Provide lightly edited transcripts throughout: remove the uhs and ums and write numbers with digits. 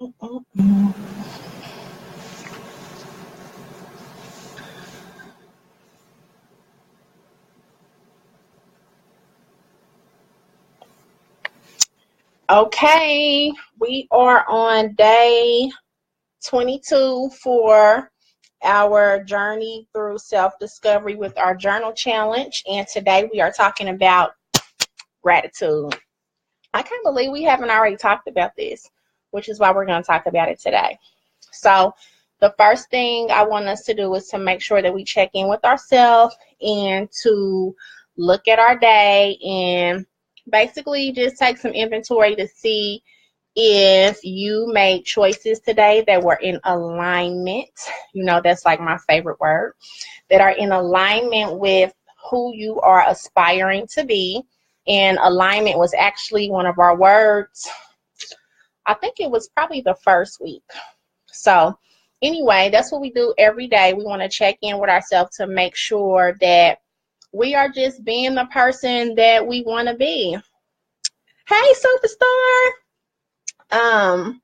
Okay, we are on day 22 for our journey through self-discovery with our journal challenge. And today we are talking about gratitude. I can't believe we haven't already talked about this, which is why we're going to talk about it today. So the first thing I want us to do is to make sure that we check in with ourselves and to look at our day and basically just take some inventory to see if you made choices today that were in alignment. You know, that's like my favorite word, that are in alignment with who you are aspiring to be. And alignment was actually one of our words. I think it was probably the first week. So anyway, that's what we do every day. We want to check in with ourselves to make sure that we are just being the person that we want to be. Hey, superstar.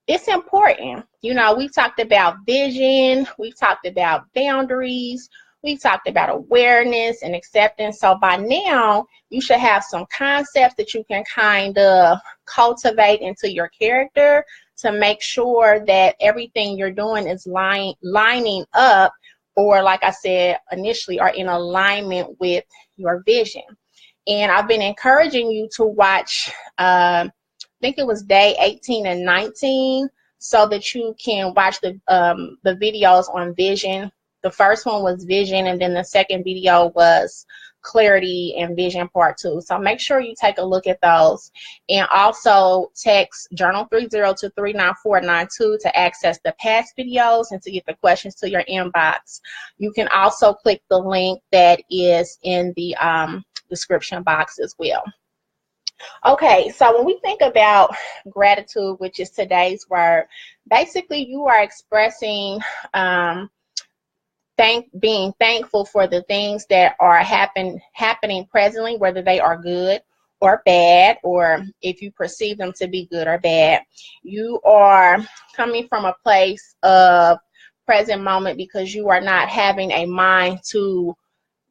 It's important. You know, we've talked about vision, we've talked about boundaries, we've talked about awareness and acceptance. So by now, you should have some concepts that you can kind of cultivate into your character to make sure that everything you're doing is lining up, or like I said initially, are in alignment with your vision. And I've been encouraging you to watch I think it was day 18 and 19, so that you can watch the videos on vision. The first one was vision, and then the second video was clarity and vision part 2. So make sure you take a look at those, and also text journal 30 to 39492 to access the past videos and to get the questions to your inbox. You can also click the link that is in the description box as well. Okay, so when we think about gratitude, which is today's word, basically you are expressing being thankful for the things that are happening presently, whether they are good or bad, or if you perceive them to be good or bad. You are coming from a place of present moment because you are not having a mind to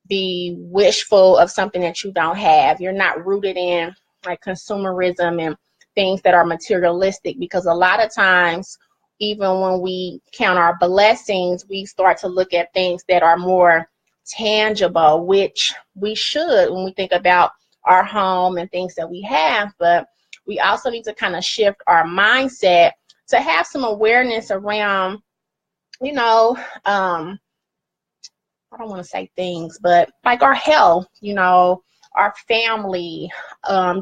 be wishful of something that you don't have. You're not rooted in like consumerism and things that are materialistic, because a lot of times, even when we count our blessings, we start to look at things that are more tangible, which we should when we think about our home and things that we have. But we also need to kind of shift our mindset to have some awareness around, you know, I don't want to say things, but like our health, you know, our family,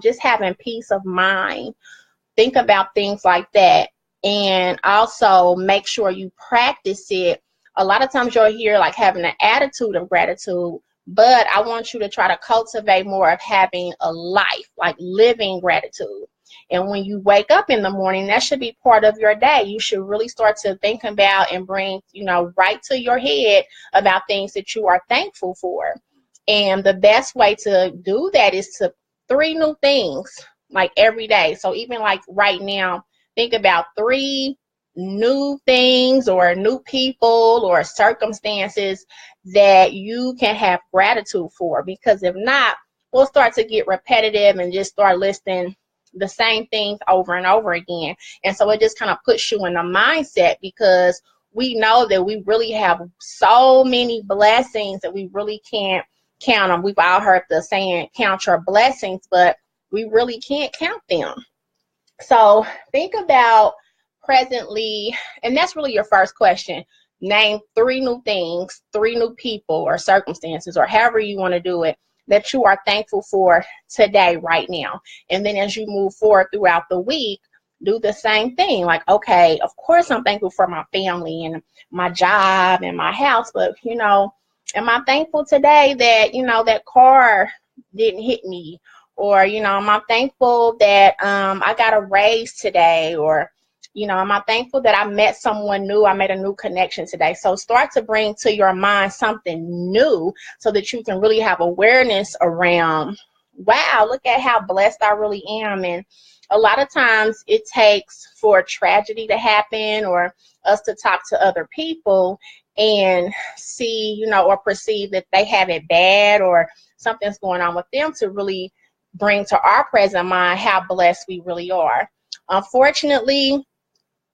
just having peace of mind. Think about things like that, and also make sure you practice it. A lot of times you'll hear like having an attitude of gratitude, but I want you to try to cultivate more of having a life, like living gratitude. And when you wake up in the morning, that should be part of your day. You should really start to think about and bring, you know, right to your head about things that you are thankful for. And the best way to do that is to 3 new things like every day. So even like right now, think about 3 new things or new people or circumstances that you can have gratitude for. Because if not, we'll start to get repetitive and just start listing the same things over and over again. And so it just kind of puts you in a mindset, because we know that we really have so many blessings that we really can't count them. We've all heard the saying, count your blessings, but we really can't count them. So think about presently, and that's really your first question. Name 3 new things, 3 new people or circumstances, or however you want to do it, that you are thankful for today, right now. And then as you move forward throughout the week, do the same thing. Like, okay, of course I'm thankful for my family and my job and my house, but, you know, am I thankful today that, you know, that car didn't hit me? Or, you know, am I thankful that I got a raise today? Or, you know, am I thankful that I met someone new? I made a new connection today. So start to bring to your mind something new so that you can really have awareness around wow, look at how blessed I really am. And a lot of times it takes for a tragedy to happen or us to talk to other people and see, or perceive that they have it bad or something's going on with them to really bring to our present mind how blessed we really are. Unfortunately,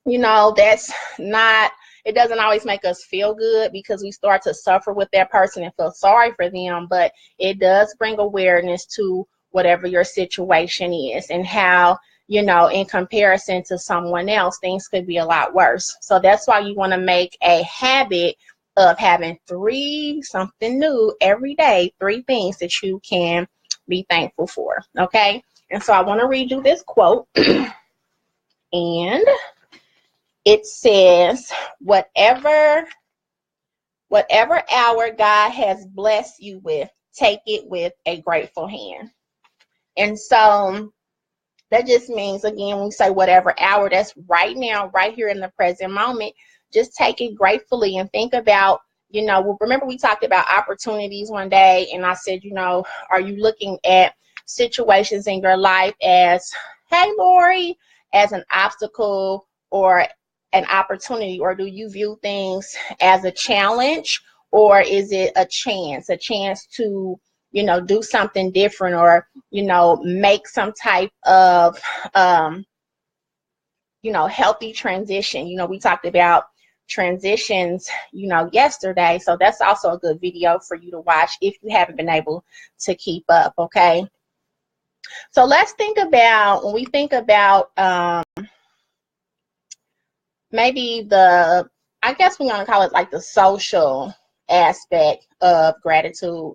that's not, it doesn't always make us feel good because we start to suffer with that person and feel sorry for them, but it does bring awareness to whatever your situation is and how, in comparison to someone else, things could be a lot worse. So that's why you want to make a habit of having something new every day, 3 things that you can be thankful for. Okay. And so I want to read you this quote and it says, whatever hour God has blessed you with, take it with a grateful hand. And so that just means, again, when we say whatever hour, that's right now, right here in the present moment. Just take it gratefully and think about, remember we talked about opportunities one day, and I said, are you looking at situations in your life as, hey, Lori, as an obstacle or an opportunity, or do you view things as a challenge, or is it a chance to, do something different, or, make some type of, healthy transition. We talked about transitions, yesterday. So that's also a good video for you to watch if you haven't been able to keep up. Okay. So let's think about, when we think about, maybe I guess we're going to call it like the social aspect of gratitude.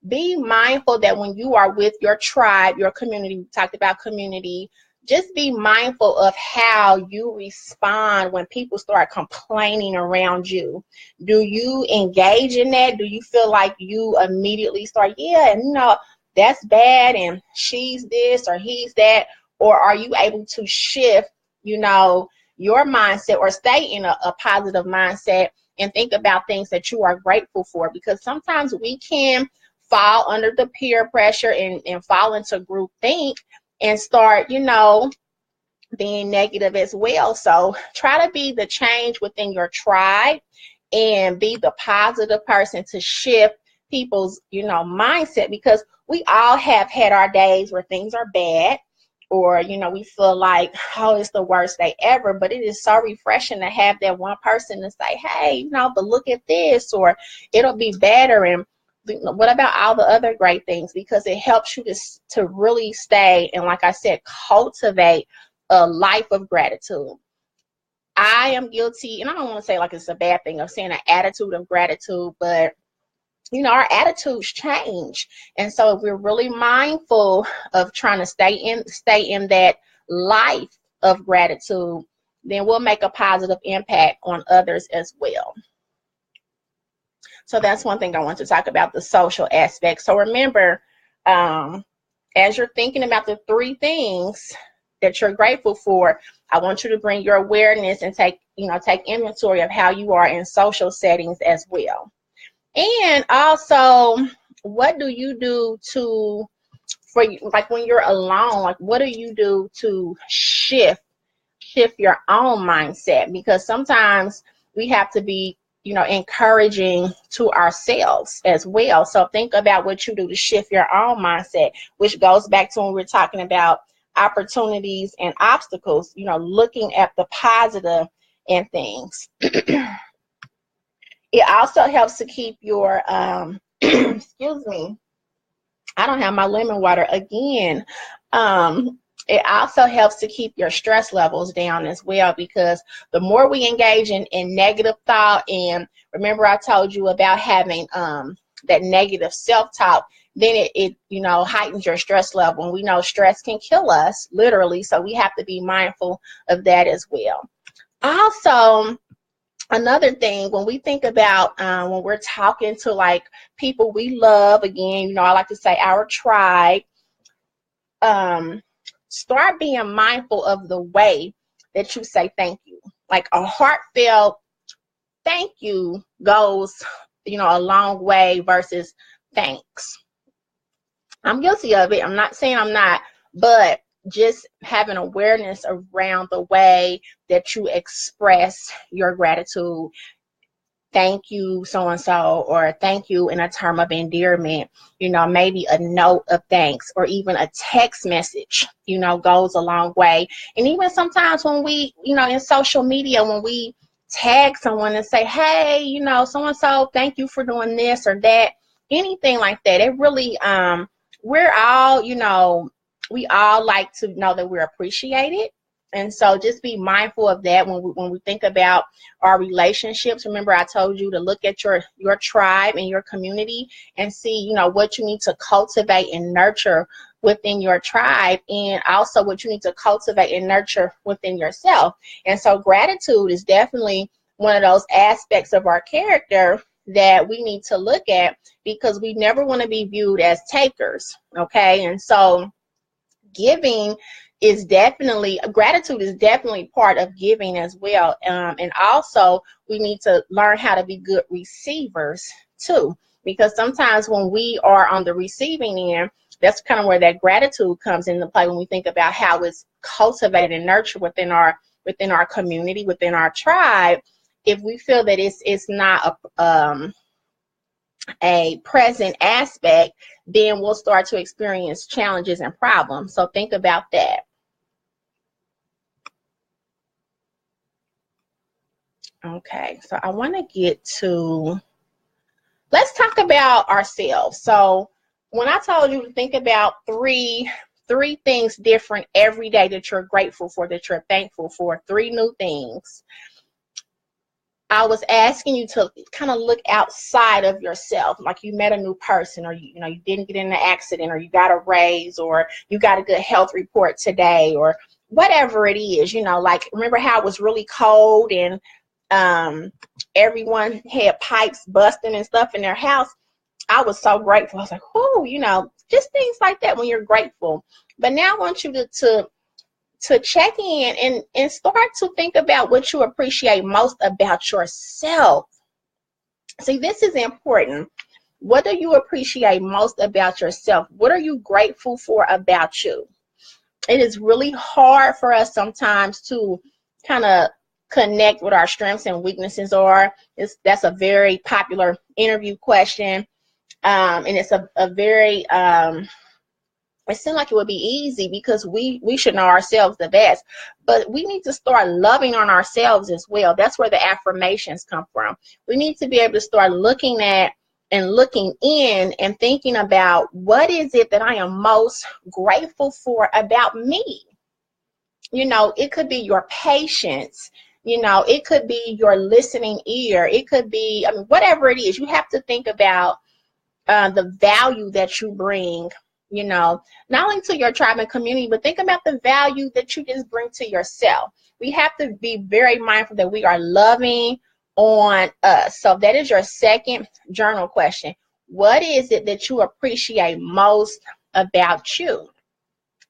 Be mindful that when you are with your tribe, your community, we talked about community, just be mindful of how you respond when people start complaining around you. Do you engage in that? Do you feel like you immediately start, that's bad and she's this or he's that? Or are you able to shift, your mindset or stay in a positive mindset and think about things that you are grateful for? Because sometimes we can fall under the peer pressure and fall into group think and start, being negative as well. So try to be the change within your tribe and be the positive person to shift people's, mindset, because we all have had our days where things are bad, or, we feel like, oh, it's the worst day ever. But it is so refreshing to have that one person to say, hey, but look at this, or it'll be better. And what about all the other great things? Because it helps you to really stay and, like I said, cultivate a life of gratitude. I am guilty, and I don't want to say like it's a bad thing of saying an attitude of gratitude, but our attitudes change. And so if we're really mindful of trying to stay in that life of gratitude, then we'll make a positive impact on others as well. So that's one thing I want to talk about, the social aspect. So remember, as you're thinking about the 3 things that you're grateful for, I want you to bring your awareness and take inventory of how you are in social settings as well. And also, what do you do like when you're alone, like what do you do to shift your own mindset? Because sometimes we have to be, encouraging to ourselves as well. So think about what you do to shift your own mindset, which goes back to when we're talking about opportunities and obstacles, looking at the positive in things. It also helps to keep your, excuse me, I don't have my lemon water again. It also helps to keep your stress levels down as well, because the more we engage in negative thought, and remember I told you about having that negative self-talk, then it heightens your stress level. And we know stress can kill us, literally, so we have to be mindful of that as well. Also, another thing, when we think about when we're talking to like people we love, again, I like to say our tribe, start being mindful of the way that you say thank you. Like a heartfelt thank you goes, a long way versus thanks. I'm guilty of it. I'm not saying I'm not, but just having awareness around the way that you express your gratitude. Thank you, so and so, or thank you in a term of endearment, maybe a note of thanks, or even a text message, goes a long way. And even sometimes when we, in social media, when we tag someone and say, hey, so and so, thank you for doing this or that, anything like that, it really, we're all, we all like to know that we're appreciated. And so just be mindful of that when we think about our relationships. Remember, I told you to look at your tribe and your community and see, what you need to cultivate and nurture within your tribe, and also what you need to cultivate and nurture within yourself. And so gratitude is definitely one of those aspects of our character that we need to look at, because we never want to be viewed as takers. Okay. And so giving is definitely, gratitude is definitely part of giving as well. And also we need to learn how to be good receivers too, because sometimes when we are on the receiving end, that's kind of where that gratitude comes into play, when we think about how it's cultivated and nurtured within our community, within our tribe. If we feel that it's not a present aspect, then we'll start to experience challenges and problems. So think about that. Okay, so I want to let's talk about ourselves. So when I told you to think about three things different every day that you're grateful for, that you're thankful for, 3 new things, I was asking you to kind of look outside of yourself, like you met a new person, or you didn't get in an accident, or you got a raise, or you got a good health report today, or whatever it is. Like, remember how it was really cold and everyone had pipes busting and stuff in their house? I was so grateful. I was like, oh, just things like that when you're grateful. But now I want you to check in and start to think about what you appreciate most about yourself. See, this is important. What do you appreciate most about yourself? What are you grateful for about you? It is really hard for us sometimes to kind of connect what our strengths and weaknesses are. That's a very popular interview question. And it's a very, it seems like it would be easy because we should know ourselves the best, but we need to start loving on ourselves as well. That's where the affirmations come from. We need to be able to start looking at and looking in and thinking about, what is it that I am most grateful for about me? It could be your patience. It could be your listening ear. It could be, whatever it is, you have to think about the value that you bring, not only to your tribe and community, but think about the value that you just bring to yourself. We have to be very mindful that we are loving on us. So that is your second journal question. What is it that you appreciate most about you?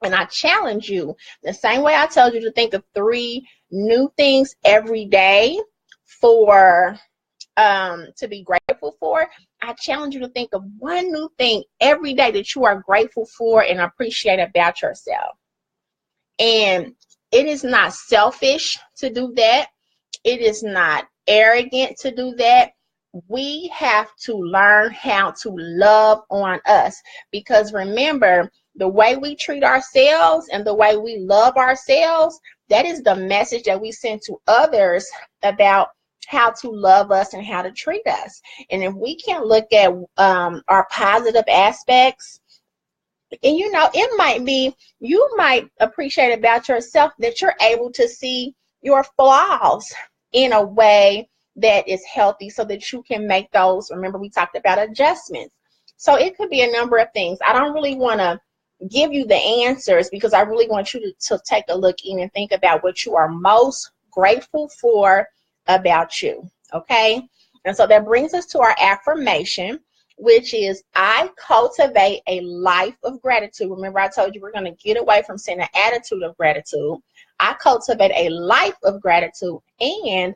And I challenge you, the same way I told you to think of 3 new things every day for to be grateful for, I challenge you to think of 1 new thing every day that you are grateful for and appreciate about yourself. And it is not selfish to do that. It is not arrogant to do that. We have to learn how to love on us, because remember, the way we treat ourselves and the way we love ourselves, that is the message that we send to others about how to love us and how to treat us. And if we can look at our positive aspects, and it might be, you might appreciate about yourself that you're able to see your flaws in a way that is healthy, so that you can make those, remember we talked about adjustments. So it could be a number of things. I don't really want to give you the answers, because I really want you to take a look in and think about what you are most grateful for about you. Okay, and so that brings us to our affirmation, which is, I cultivate a life of gratitude. Remember, I told you we're going to get away from saying an attitude of gratitude. I cultivate a life of gratitude, and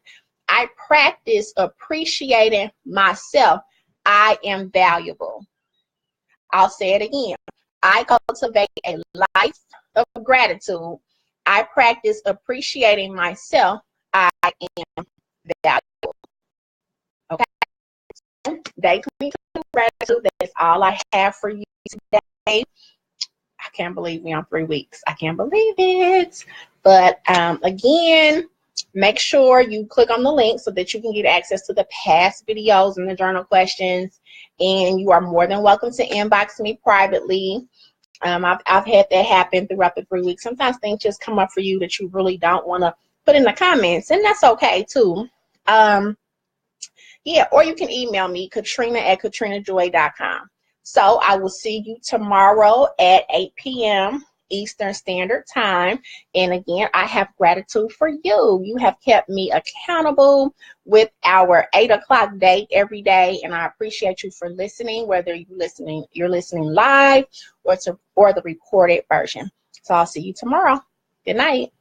I practice appreciating myself. I am valuable. I'll say it again. I cultivate a life of gratitude. I practice appreciating myself. I am valuable. Okay. Day 22 gratitude. That's all I have for you today. I can't believe we on 3 weeks. I can't believe it. But again, make sure you click on the link so that you can get access to the past videos and the journal questions. And you are more than welcome to inbox me privately. I've had that happen throughout the 3 weeks. Sometimes things just come up for you that you really don't want to put in the comments, and that's okay too. Yeah, or you can email me, Katrina@katrinajoy.com. So I will see you tomorrow at 8 p.m. Eastern Standard Time. And again, I have gratitude for you. You have kept me accountable with our 8 o'clock date every day, and I appreciate you for listening, whether you're listening live or the recorded version. So I'll see you tomorrow. Good night.